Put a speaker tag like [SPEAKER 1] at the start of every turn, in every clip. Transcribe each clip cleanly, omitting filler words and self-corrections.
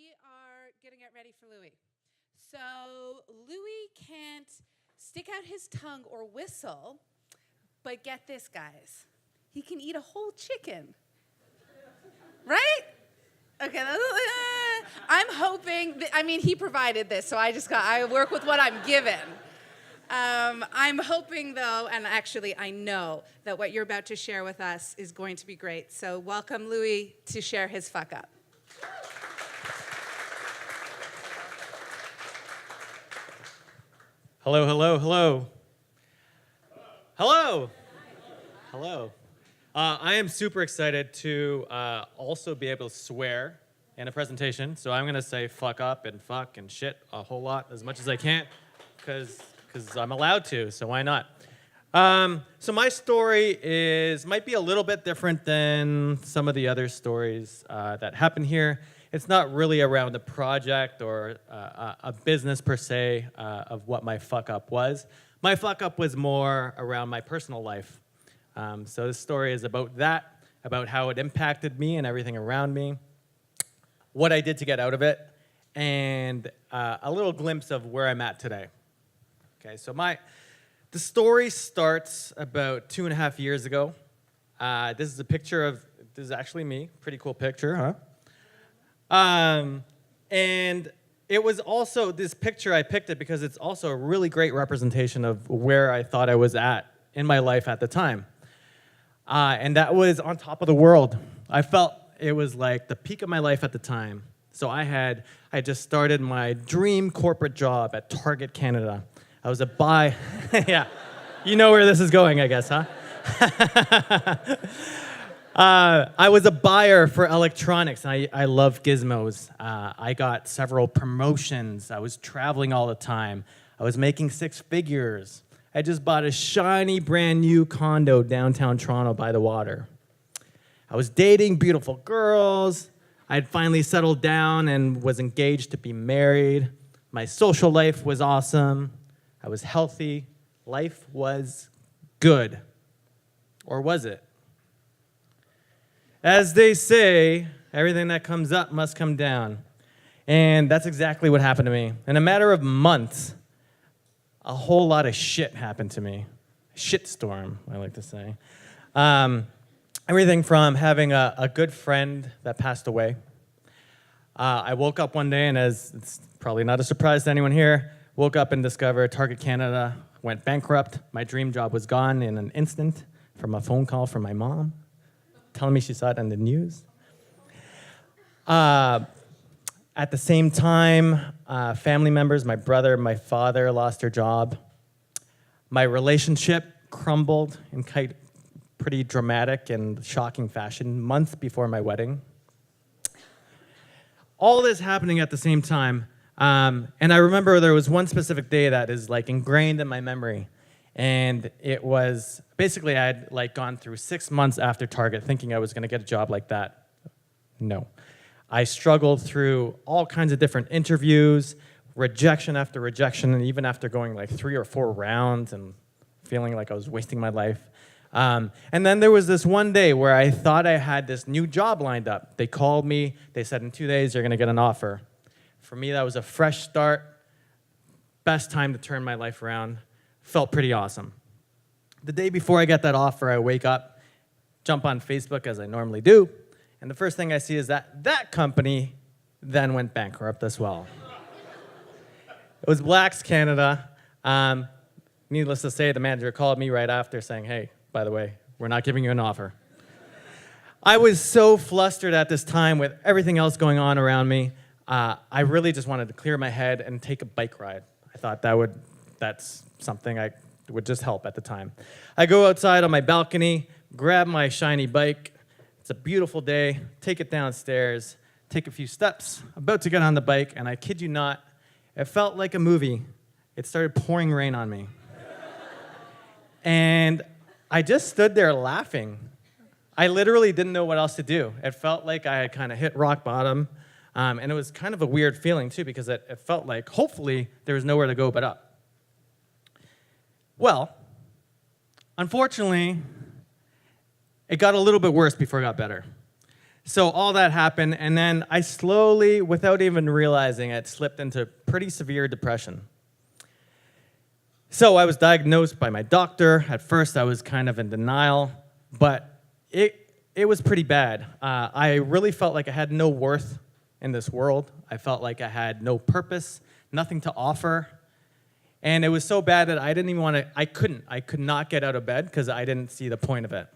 [SPEAKER 1] we are getting it ready for Louis. So Louis can't stick out his tongue or whistle, but get this, guys. He can eat a whole chicken. Right? Okay, I'm hoping, he provided this, so I work with what I'm given. I'm hoping, though, and actually I know that what you're about to share with us is going to be great. So welcome Louis to share his fuck up.
[SPEAKER 2] Hello, hello, hello. Hello. Hello. I am super excited to also be able to swear in a presentation. So I'm going to say fuck up and fuck and shit a whole lot, as much as I can, because I'm allowed to, so why not? So my story might be a little bit different than some of the other stories that happen here. It's not really around a project or a business per se of what my fuck up was. My fuck up was more around my personal life. So this story is about that, about how it impacted me and everything around me, what I did to get out of it, and a little glimpse of where I'm at today. Okay, so the story starts about 2.5 years ago. This is a picture this is actually me, pretty cool picture, huh? And it was also, this picture, I picked it because it's also a really great representation of where I thought I was at in my life at the time. And that was on top of the world. I felt it was like the peak of my life at the time. So I just started my dream corporate job at Target Canada. I was yeah, you know where this is going, I guess, huh? I was a buyer for electronics. I love gizmos. I got several promotions. I was traveling all the time. I was making 6 figures. I just bought a shiny, brand new condo downtown Toronto by the water. I was dating beautiful girls. I had finally settled down and was engaged to be married. My social life was awesome. I was healthy. Life was good. Or was it? As they say, everything that comes up must come down. And that's exactly what happened to me. In a matter of months, a whole lot of shit happened to me. Shitstorm, I like to say. Everything from having a good friend that passed away. I woke up one day, and as it's probably not a surprise to anyone here, woke up and discovered Target Canada went bankrupt. My dream job was gone in an instant from a phone call from my mom telling me she saw it on the news. At the same time, family members, my brother, my father lost their job. My relationship crumbled in pretty dramatic and shocking fashion months before my wedding. All this happening at the same time. And I remember there was one specific day that is like ingrained in my memory. And it was, basically I had like gone through 6 months after Target thinking I was gonna get a job like that. No. I struggled through all kinds of different interviews, rejection after rejection, and even after going like 3 or 4 rounds and feeling like I was wasting my life. And then there was this one day where I thought I had this new job lined up. They called me, they said in 2 days you're gonna get an offer. For me, that was a fresh start, best time to turn my life around. Felt pretty awesome. The day before I get that offer, I wake up, jump on Facebook as I normally do, and the first thing I see is that company then went bankrupt as well. It was Blacks Canada. Needless to say, the manager called me right after saying, hey, by the way, we're not giving you an offer. I was so flustered at this time with everything else going on around me. I really just wanted to clear my head and take a bike ride. I thought that's something I would just help at the time. I go outside on my balcony, grab my shiny bike. It's a beautiful day, take it downstairs, take a few steps, about to get on the bike, and I kid you not, it felt like a movie. It started pouring rain on me. And I just stood there laughing. I literally didn't know what else to do. It felt like I had kind of hit rock bottom, and it was kind of a weird feeling too, because it felt like hopefully there was nowhere to go but up. Well, unfortunately, it got a little bit worse before it got better. So all that happened, and then I slowly, without even realizing it, slipped into pretty severe depression. So I was diagnosed by my doctor. At first, I was kind of in denial, but it was pretty bad. I really felt like I had no worth in this world. I felt like I had no purpose, nothing to offer. And it was so bad that I didn't even want to, I could not get out of bed because I didn't see the point of it.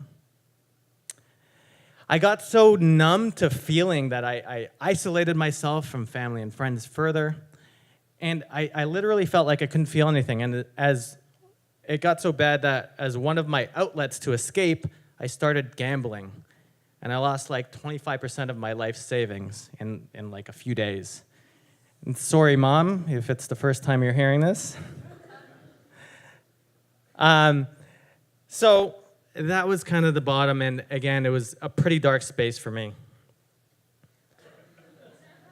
[SPEAKER 2] I got so numb to feeling that I isolated myself from family and friends further. And I literally felt like I couldn't feel anything. And as it got so bad that as one of my outlets to escape, I started gambling. And I lost like 25% of my life savings in like a few days. And sorry, Mom, if it's the first time you're hearing this. So that was kind of the bottom, and again, it was a pretty dark space for me.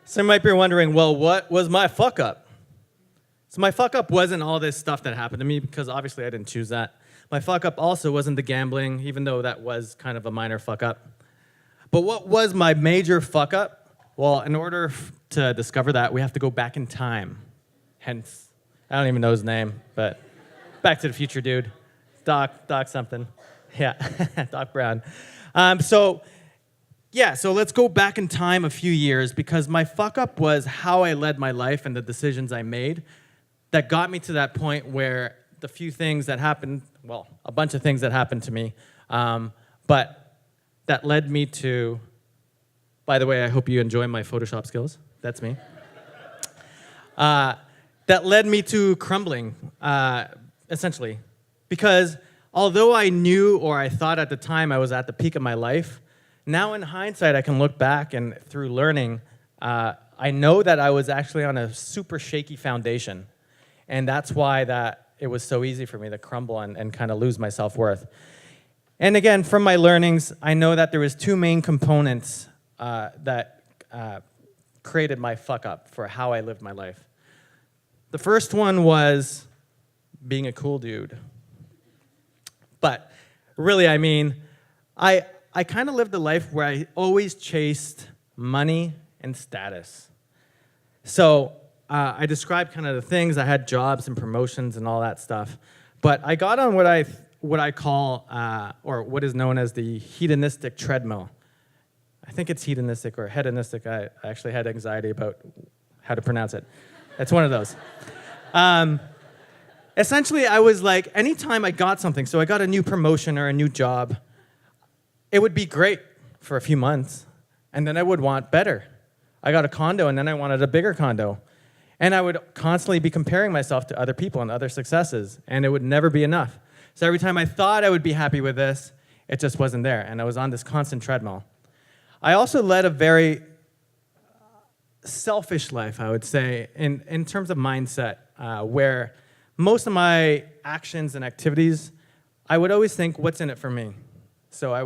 [SPEAKER 2] So you might be wondering, well, what was my fuck up? So my fuck up wasn't all this stuff that happened to me, because obviously I didn't choose that. My fuck up also wasn't the gambling, even though that was kind of a minor fuck up. But what was my major fuck up? Well, in order to discover that, we have to go back in time. Hence, I don't even know his name, but Back to the Future dude. Doc something. Yeah, Doc Brown. So let's go back in time a few years, because my fuck up was how I led my life and the decisions I made that got me to that point where the few things that happened, well, a bunch of things that happened to me, but that led me to, by the way, I hope you enjoy my Photoshop skills. That's me. That led me to crumbling, essentially, because although I knew, or I thought at the time I was at the peak of my life, now in hindsight I can look back and through learning, I know that I was actually on a super shaky foundation. And that's why that it was so easy for me to crumble and kind of lose my self-worth. And again, from my learnings, I know that there was two main components that created my fuck up for how I lived my life. The first one was being a cool dude. But really, I mean, I kind of lived a life where I always chased money and status. So I described kind of the things. I had jobs and promotions and all that stuff. But I got on what I call, or what is known as the hedonistic treadmill. I think it's hedonistic or hedonistic. I actually had anxiety about how to pronounce it. It's one of those. Essentially, I was like, anytime I got something, so I got a new promotion or a new job, it would be great for a few months, and then I would want better. I got a condo, and then I wanted a bigger condo. And I would constantly be comparing myself to other people and other successes, and it would never be enough. So every time I thought I would be happy with this, it just wasn't there, and I was on this constant treadmill. I also led a very selfish life, I would say, in terms of mindset, where most of my actions and activities, I would always think, what's in it for me? So I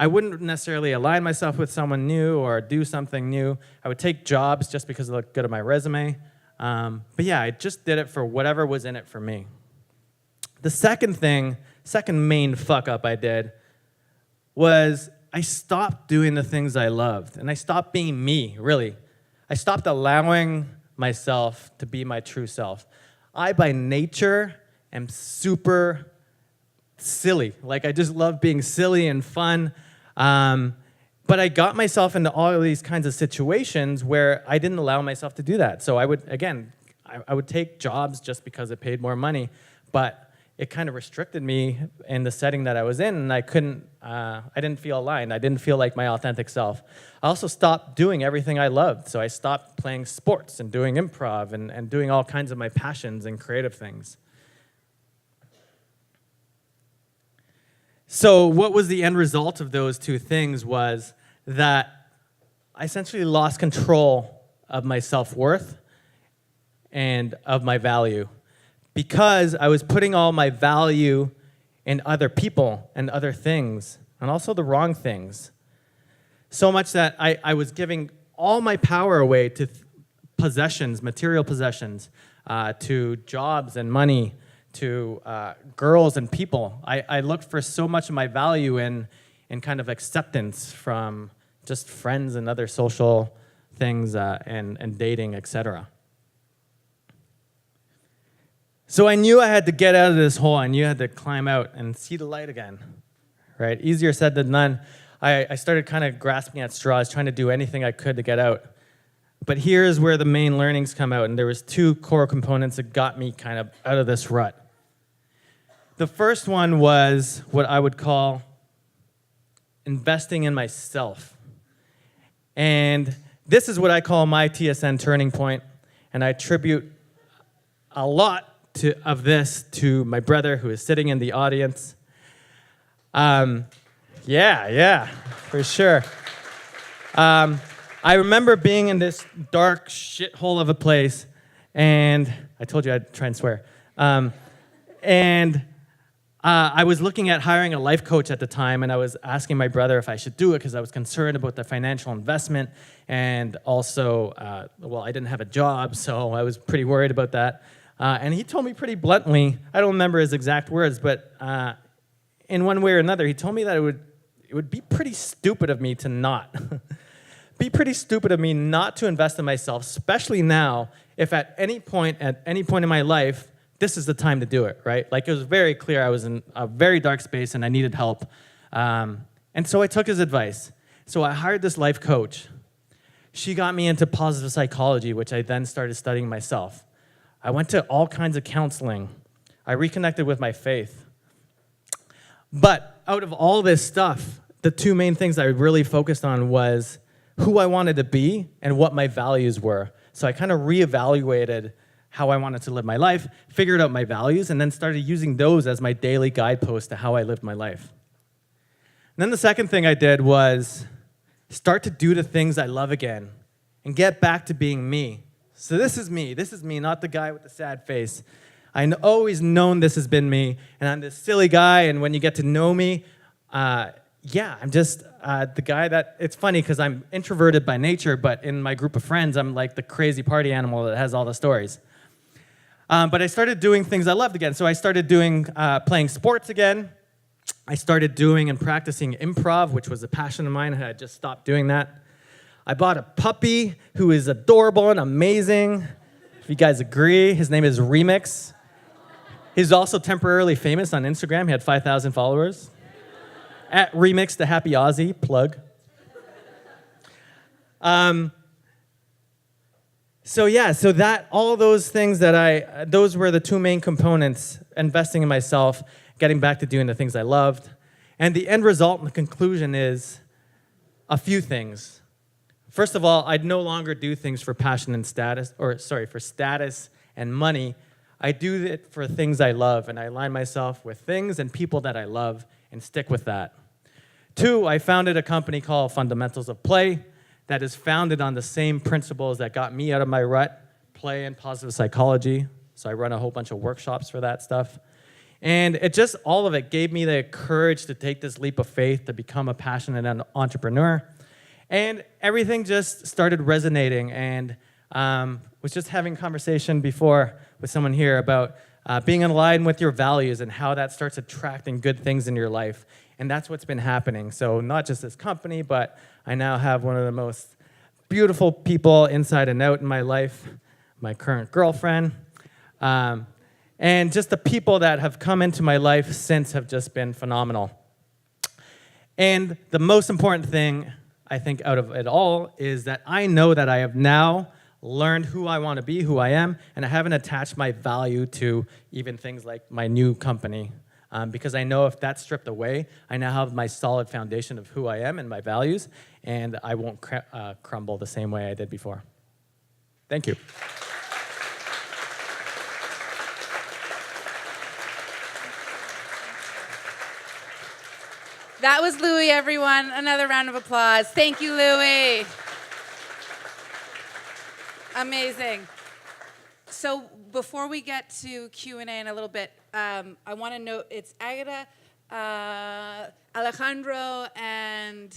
[SPEAKER 2] wouldn't necessarily align myself with someone new or do something new. I would take jobs just because it looked good on my resume. But yeah, I just did it for whatever was in it for me. The second main fuck up I did was I stopped doing the things I loved, and I stopped being me, really. I stopped allowing myself to be my true self. I, by nature, am super silly. Like, I just love being silly and fun. But I got myself into all of these kinds of situations where I didn't allow myself to do that. So I would take jobs just because it paid more money, but it kind of restricted me in the setting that I was in, and I didn't feel aligned. I didn't feel like my authentic self. I also stopped doing everything I loved. So I stopped playing sports and doing improv and doing all kinds of my passions and creative things. So what was the end result of those two things was that I essentially lost control of my self-worth and of my value, because I was putting all my value in other people and other things, and also the wrong things. So much that I was giving all my power away to possessions, material possessions, to jobs and money, to girls and people. I looked for so much of my value in kind of acceptance from just friends and other social things and dating, etc. So I knew I had to get out of this hole. I knew I had to climb out and see the light again, right? Easier said than done. I started kind of grasping at straws, trying to do anything I could to get out. But here's where the main learnings come out, and there was two core components that got me kind of out of this rut. The first one was what I would call investing in myself. And this is what I call my TSN turning point, and I attribute a lot of this to my brother who is sitting in the audience. Yeah, for sure. I remember being in this dark shithole of a place, and I told you I'd try and swear. I was looking at hiring a life coach at the time, and I was asking my brother if I should do it because I was concerned about the financial investment, and also, I didn't have a job, so I was pretty worried about that. And he told me pretty bluntly, I don't remember his exact words, but in one way or another, he told me that it would be pretty stupid of me to not. Be pretty stupid of me not to invest in myself, especially now, if at any point in my life, this is the time to do it, right? Like, it was very clear I was in a very dark space and I needed help. And so I took his advice. So I hired this life coach. She got me into positive psychology, which I then started studying myself. I went to all kinds of counseling. I reconnected with my faith. But out of all this stuff, the two main things I really focused on was who I wanted to be and what my values were. So I kind of reevaluated how I wanted to live my life, figured out my values, and then started using those as my daily guidepost to how I lived my life. And then the second thing I did was start to do the things I love again and get back to being me. So this is me, not the guy with the sad face. I've always known this has been me, and I'm this silly guy, and when you get to know me, I'm just the guy that, it's funny because I'm introverted by nature, but in my group of friends, I'm like the crazy party animal that has all the stories. But I started doing things I loved again. So I started playing sports again. I started doing and practicing improv, which was a passion of mine. I had just stopped doing that. I bought a puppy who is adorable and amazing. If you guys agree, his name is Remix. He's also temporarily famous on Instagram. He had 5,000 followers. At Remix, the Happy Aussie, plug. So that all those things those were the two main components: investing in myself, getting back to doing the things I loved. And the end result and the conclusion is a few things. First of all, I'd no longer do things for passion and for status and money. I do it for things I love, and I align myself with things and people that I love and stick with that. 2, I founded a company called Fundamentals of Play that is founded on the same principles that got me out of my rut, play and positive psychology. So I run a whole bunch of workshops for that stuff. And all of it gave me the courage to take this leap of faith to become a passionate entrepreneur. And everything just started resonating, and was just having a conversation before with someone here about being in line with your values and how that starts attracting good things in your life. And that's what's been happening. So not just this company, but I now have one of the most beautiful people inside and out in my life, my current girlfriend. And just the people that have come into my life since have just been phenomenal. And the most important thing, I think, out of it all is that I know that I have now learned who I want to be, who I am, and I haven't attached my value to even things like my new company. Because I know if that's stripped away, I now have my solid foundation of who I am and my values, and I won't crumble the same way I did before. Thank you.
[SPEAKER 1] That was Louis, everyone. Another round of applause. Thank you, Louis. Amazing. So before we get to Q&A in a little bit, I want to note it's Agata, Alejandro, and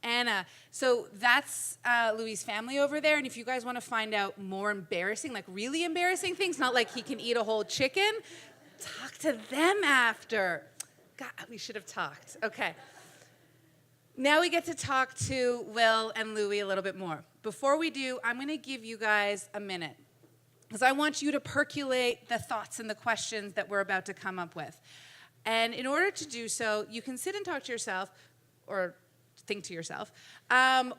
[SPEAKER 1] Anna. So that's Louis' family over there. And if you guys want to find out more embarrassing, like really embarrassing things, not like he can eat a whole chicken, talk to them after. God, we should have talked. Okay. Now we get to talk to Will and Louie a little bit more. Before we do, I'm going to give you guys a minute because I want you to percolate the thoughts and the questions that we're about to come up with. And in order to do so, you can sit and talk to yourself or think to yourself,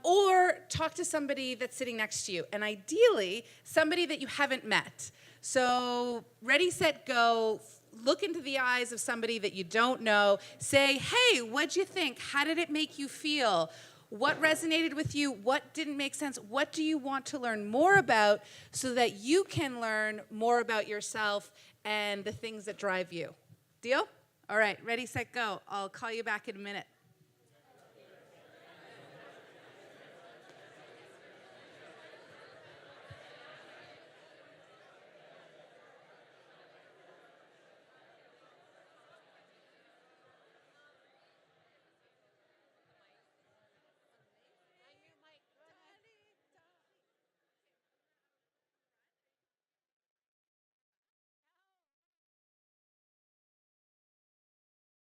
[SPEAKER 1] or talk to somebody that's sitting next to you, and ideally, somebody that you haven't met. So ready, set, go. Look into the eyes of somebody that you don't know. Say, hey, what'd you think? How did it make you feel? What resonated with you? What didn't make sense? What do you want to learn more about so that you can learn more about yourself and the things that drive you? Deal? All right, ready, set, go. I'll call you back in a minute.